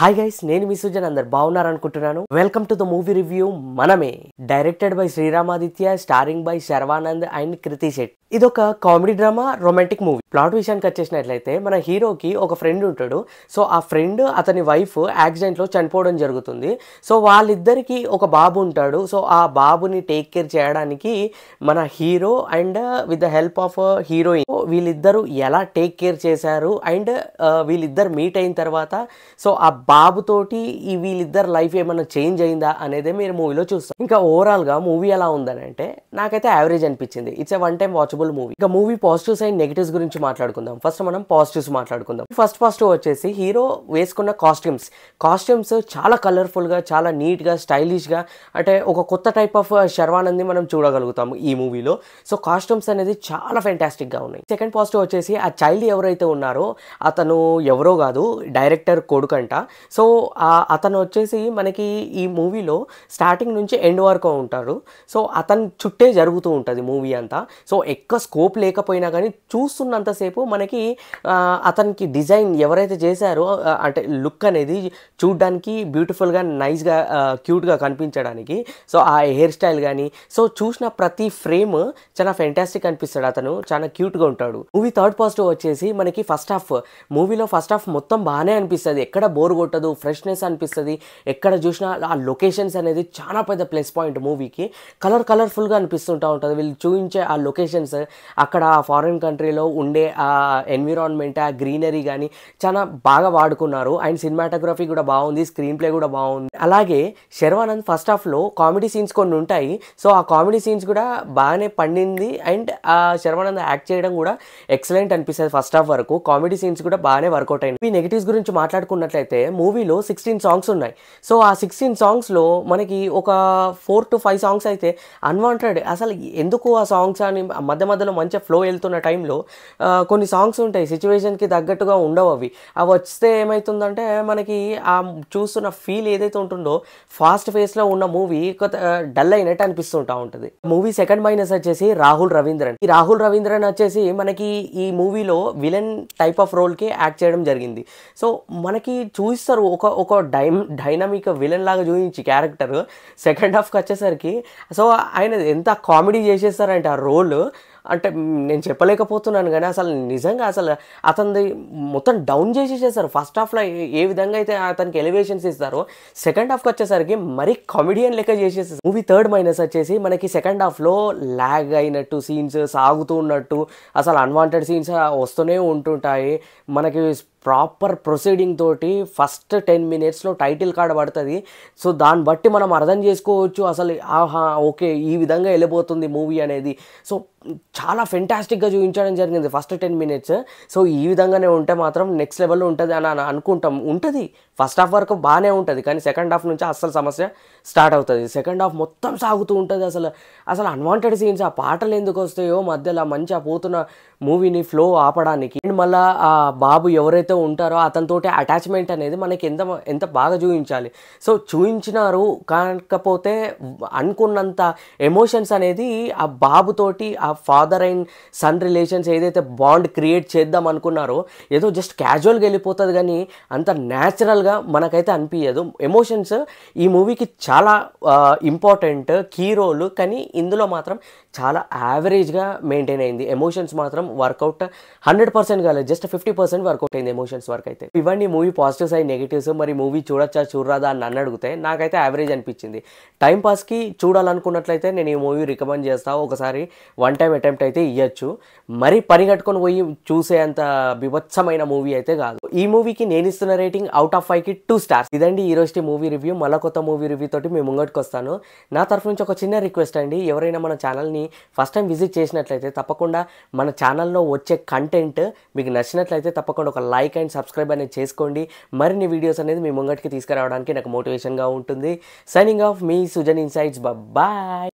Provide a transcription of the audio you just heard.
Hi guys, నేను మీ సుజన్. అందరు బాగున్నారనుకుంటున్నాను. Welcome to the movie review Manamey. Directed by Sriramaditya, starring by Sharwanand and Krithi Shetty. ఇది ఒక comedy drama romantic movie. Plot విషయానికి వచ్చేసినట్లయితే మన హీరోకి ఒక ఫ్రెండ్ ఉంటాడు. సో ఆ ఫ్రెండ్ అతని వైఫ్ యాక్సిడెంట్ లో చనిపోవడం జరుగుతుంది. సో వాళ్ళిద్దరికి ఒక బాబు ఉంటాడు. సో ఆ బాబుని టేక్ కేర్ చేయడానికి మన hero and with the help of heroine వీళ్ళిద్దరు ఎలా టేక్ కేర్ చేశారు అండ్ వీళ్ళిద్దరు మీట్ అయిన తర్వాత సో ఆ బాబుతోటి ఈ వీళ్ళిద్దరు లైఫ్ ఏమైనా చేంజ్ అయిందా అనేది మీరు మూవీలో చూస్తాం. ఇంకా ఓవరాల్ గా మూవీ ఎలా ఉందని అంటే నాకైతే యావరేజ్ అనిపించింది. It's a one time watchable movie. ఇంకా మూవీ పాజిటివ్స్ అండ్ నెగిటివ్స్ గురించి మాట్లాడుకుందాం. ఫస్ట్ మనం పాజిటివ్స్ మాట్లాడుకుందాం. ఫస్ట్ పాజిటివ్ వచ్చేసి హీరో వేసుకున్న కాస్ట్యూమ్స్ చాలా కలర్ఫుల్ గా, చాలా నీట్ గా, స్టైలిష్ గా, అంటే ఒక కొత్త టైప్ ఆఫ్ శర్వానంద్ ని మనం చూడగలుగుతాము ఈ మూవీలో. సో కాస్ట్యూమ్స్ అనేది చాలా ఫెంటాస్టిక్ గా ఉన్నాయి. సెకండ్ పాజిటివ్ వచ్చేసి ఆ చైల్డ్ ఎవరైతే ఉన్నారో అతను ఎవరో కాదు, డైరెక్టర్ కొడుకంట. సో అతను వచ్చేసి మనకి ఈ మూవీలో స్టార్టింగ్ నుంచి ఎండ్ వరకు ఉంటారు. సో అతని చుట్టే జరుగుతూ ఉంటుంది మూవీ అంతా. సో ఎక్కువ స్కోప్ లేకపోయినా కానీ చూస్తున్నంతసేపు మనకి అతనికి డిజైన్ ఎవరైతే చేశారో అంటే లుక్ అనేది చూడ్డానికి బ్యూటిఫుల్గా, నైస్గా, క్యూట్గా కనిపించడానికి సో ఆ హెయిర్ స్టైల్ కానీ సో చూసిన ప్రతి ఫ్రేమ్ చాలా ఫెంటాస్టిక్ అనిపిస్తాడు. అతను చాలా క్యూట్గా ఉంటాడు. మూవీ థర్డ్ పాజిటివ్ వచ్చేసి మనకి మూవీలో ఫస్ట్ హాఫ్ మొత్తం బాగానే అనిపిస్తుంది. ఎక్కడ బోర్ కొట్టదు, ఫ్రెష్నెస్ అనిపిస్తుంది. ఎక్కడ చూసినా ఆ లొకేషన్స్ అనేది చాలా పెద్ద ప్లస్ పాయింట్ మూవీకి. కలర్ఫుల్గా అనిపిస్తుంటా ఉంటుంది. వీళ్ళు చూపించే ఆ లొకేషన్స్, అక్కడ ఆ ఫారిన్ కంట్రీలో ఉండే ఆ ఎన్విరాన్మెంట్, ఆ గ్రీనరీ కానీ చాలా బాగా వాడుకున్నారు. అండ్ సినిమాటోగ్రఫీ కూడా బాగుంది, స్క్రీన్ ప్లే కూడా బాగుంది. అలాగే శర్వానంద్ ఫస్ట్ హాఫ్లో కామెడీ సీన్స్ కొన్ని ఉంటాయి. సో ఆ కామెడీ సీన్స్ కూడా బాగానే పండింది. అండ్ ఆ శర్వానంద్ యాక్ట్ చేయడం కూడా ఎక్సలెంట్ అనిపిస్తుంది. ఫస్ట్ హాఫ్ వరకు కామెడీ సీన్స్ కూడా బాగానే వర్కౌట్ అయింది. ఈ నెగిటివ్స్ గురించి మాట్లాడుకున్నట్లయితే మూవీలో 16 సాంగ్స్ ఉన్నాయి. సో ఆ 16 సాంగ్స్లో మనకి ఒక 4 to 5 సాంగ్స్ అయితే అన్వాంటెడ్. అసలు ఎందుకు ఆ సాంగ్స్ అని మధ్యలో మంచిగా ఫ్లో వెళ్తున్న టైంలో కొన్ని సాంగ్స్ ఉంటాయి సిచ్యువేషన్కి తగ్గట్టుగా ఉండవు. అవి వస్తే ఏమవుతుందంటే మనకి ఆ చూస్తున్న ఫీల్ ఏదైతే ఉంటుందో ఫాస్ట్ ఫేస్లో ఉన్న మూవీ డల్ అయినట్టు అనిపిస్తుంటా ఉంటుంది. మూవీ సెకండ్ మైనస్ వచ్చేసి రాహుల్ రవీంద్రన్ వచ్చేసి మనకి ఈ మూవీలో విలన్ టైప్ ఆఫ్ రోల్కి యాక్ట్ చేయడం జరిగింది. సో మనకి చూపిస్తారు ఒక డైనమిక్ విలన్ లాగా చూపించి క్యారెక్టర్ సెకండ్ హాఫ్కి వచ్చేసరికి సో ఆయన ఎంత కామెడీ చేసేస్తారంటే ఆ రోల్ అంటే నేను చెప్పలేకపోతున్నాను. కానీ అసలు నిజంగా అసలు అతనిది మొత్తం డౌన్ చేసేసేస్తారు. ఫస్ట్ హాఫ్లో ఏ విధంగా అయితే అతనికి ఎలివేషన్స్ ఇస్తారో సెకండ్ హాఫ్కి వచ్చేసరికి మరీ కామెడియన్ లెక్క చేసేస్తారు. మూవీ థర్డ్ మైనస్ వచ్చేసి మనకి సెకండ్ హాఫ్లో ల్యాగ్ అయినట్టు సీన్స్ సాగుతూ ఉన్నట్టు అసలు అన్వాంటెడ్ సీన్స్ వస్తూనే ఉంటుంటాయి. మనకి ప్రాపర్ ప్రొసీడింగ్ తోటి ఫస్ట్ 10 minutesలో టైటిల్ కార్డ్ పడుతుంది. సో దాన్ని బట్టి మనం అర్థం చేసుకోవచ్చు అసలు ఆహా ఓకే ఈ విధంగా వెళ్ళిపోతుంది మూవీ అనేది. సో చాలా ఫెంటాస్టిక్గా చూపించడం జరిగింది ఫస్ట్ 10 minutes. సో ఈ విధంగానే ఉంటే మాత్రం నెక్స్ట్ లెవెల్లో ఉంటుంది అని అనుకుంటాం. ఉంటుంది ఫస్ట్ హాఫ్ వరకు బాగానే ఉంటుంది, కానీ సెకండ్ హాఫ్ నుంచి అస్సలు సమస్య స్టార్ట్ అవుతుంది. సెకండ్ హాఫ్ మొత్తం సాగుతూ ఉంటుంది. అసలు అన్వాంటెడ్ సీన్స్, ఆ పాటలు ఎందుకు వస్తాయో మధ్యలో మంచిగా పోతున్న మూవీని ఫ్లో ఆపడానికి. అండ్ మళ్ళీ ఆ బాబు ఎవరైతే ఉంటారో అతనితోటి అటాచ్మెంట్ అనేది మనకి ఎంత బాగా చూపించాలి. సో చూపించినారు, కాకపోతే అనుకున్నంత ఎమోషన్స్ అనేది ఆ బాబుతోటి ఆ ఫాదర్ అండ్ సన్ రిలేషన్స్ ఏదైతే బాండ్ క్రియేట్ చేద్దాం అనుకున్నారో ఏదో జస్ట్ క్యాజువల్గా వెళ్ళిపోతుంది, కానీ అంత న్యాచురల్గా మనకైతే అనిపించదు. ఎమోషన్స్ ఈ మూవీకి చాలా ఇంపార్టెంట్ కీ రోల్, కానీ ఇందులో మాత్రం చాలా యావరేజ్గా మెయింటైన్ అయింది. ఎమోషన్స్ మాత్రం వర్కౌట్ 100% కాలేదు, జస్ట్ 50% వర్కౌట్ అయింది ఎమోషన్స్ వరకు అయితే. ఇవన్నీ మూవీ పాజిటివ్స్ అండ్ నెగిటివ్స్. మరి మూవీ చూడొచ్చా చూడరాదా అని నన్ను అడిగితే నాకైతే యావరేజ్ అనిపించింది. టైంపాస్కి చూడాలనుకున్నట్లయితే నేను ఈ మూవీ రికమెండ్ చేస్తాను. ఒకసారి వన్ టైం అటెంప్ట్ అయితే ఇవ్వచ్చు. మరి పని కట్టుకొని పోయి చూసే అంత బిభత్సమైన మూవీ అయితే కాదు. ఈ మూవీకి నేను ఇస్తున్న రేటింగ్ అవుట్ ఆఫ్ 5కి 2 stars. ఇదండి ఈరోజు మూవీ రివ్యూ. మళ్ళీ కొత్త మూవీ రివ్యూ తోటి మేము ముంగటికి వస్తాను. నా తరఫు నుంచి ఒక చిన్న రిక్వెస్ట్ అండి, ఎవరైనా మన ఛానల్ని ఫస్ట్ టైం విజిట్ చేసినట్లయితే తప్పకుండా మన ఛానల్లో వచ్చే కంటెంట్ మీకు నచ్చినట్లయితే తప్పకుండా ఒక లైక్ అండ్ సబ్స్క్రైబ్ అనేది చేసుకోండి. మరిన్ని వీడియోస్ అనేది మీ ముంగటికి తీసుకురావడానికి నాకు మోటివేషన్గా ఉంటుంది. సైనింగ్ ఆఫ్ మీ సుజన్ ఇన్సైట్స్. బాయ్.